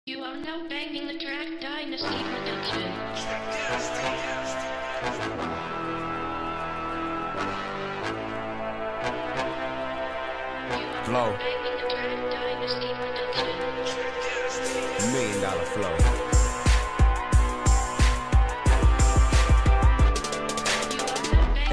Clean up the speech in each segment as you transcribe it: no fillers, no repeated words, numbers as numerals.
You are now banging the track Dynasty Production. Flow. Banging the track Dynasty Production. $1 million flow.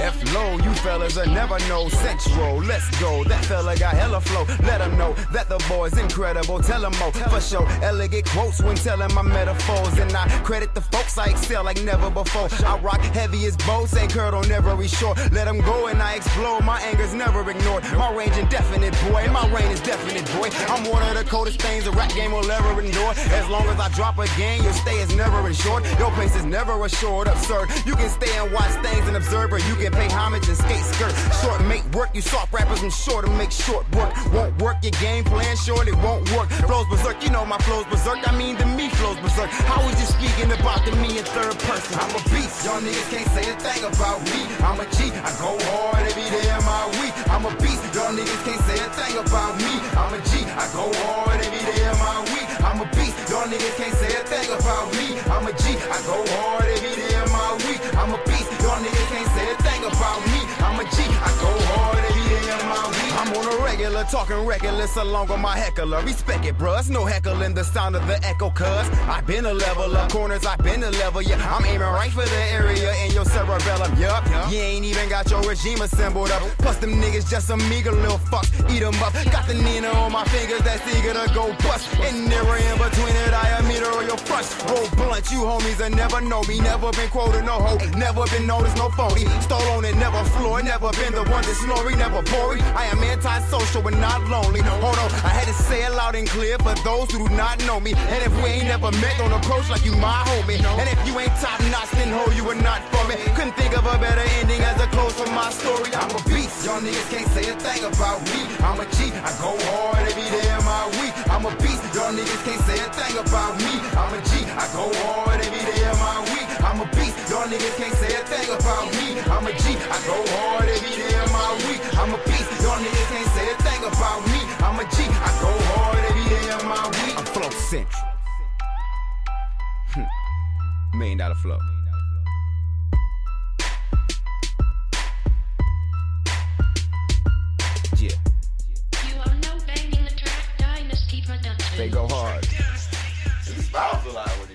F-Low, you fellas will never know Central, let's go, that fella got hella flow. Let him know that the boy's incredible, tell him more, for sure. Elegant quotes when telling my metaphors, and I credit the folks, I excel like never before. I rock heavy as boats, ain't curled on every shore. Let him go and I explode, my anger's never ignored. My range indefinite, boy, my reign is definite, boy. I'm one of the coldest things a rap game will ever endure. As long as I drop a game, your stay is never insured. Your place is never assured, absurd. You can stay and watch things and observe, but you can pay homage and skate skirt. Short make work, you soft rappers, I'm sure to make short work. Won't work, your game plan short, it won't work. Flows berserk, you know my flows berserk. I mean to me flows berserk. How is you speaking about to me in third person? I'm a beast, y'all niggas can't say a thing about me. I'm a G, I go hard every day of my week. I'm a beast, y'all niggas can't say a thing about me. I'm a G, I go hard every day of my week. I'm a beast, y'all niggas can't say a thing about me. I'm a G, I go hard every day of my week. I'm a beast, y'all niggas can't say a thing about me. I'm a G, I go hard every day of my week. I'm on a regular, talking reckless along with my heckler. Respect it, bruh, it's no heckling the sound of the echo, cuz I've been a level up, corners I've been a level, yeah. I'm aiming right for the area in your cerebellum, yup. You ain't even got your regime assembled up. Plus them niggas just some meager little fucks, eat 'em up. Got the Nina on my fingers that's eager to go bust. And never in between the diameter of your front. Roll blunt, you homies that never know me. Never been quoted, no hoe, never been noticed, no phony. Stole on it, never floor, never been the one that's snoring, never boring. I am antisocial but not lonely. Hold on, I had to say it loud and clear for those who do not know me. And if we ain't never met, don't approach like you my homie. And if you ain't top notch, then ho, you were not for me. Couldn't think of a better ending as a close for my story. I'm a beast, y'all niggas can't say a thing about me. I'm a G, I go hard every day of my week. I'm a beast, y'all niggas can't say a thing about me. I'm a G, I go hard every day of my week. I'm a beast, y'all niggas can't say a thing about me. I'm a G, I go hard every day of my week. I'm a beast, y'all niggas can't say a thing about me. I'm a G, I go hard every day of my week. I'm Flow Central. $1 million flow. Yeah. You are now banging the track Dynasty Production. They go hard. It's spousal hour.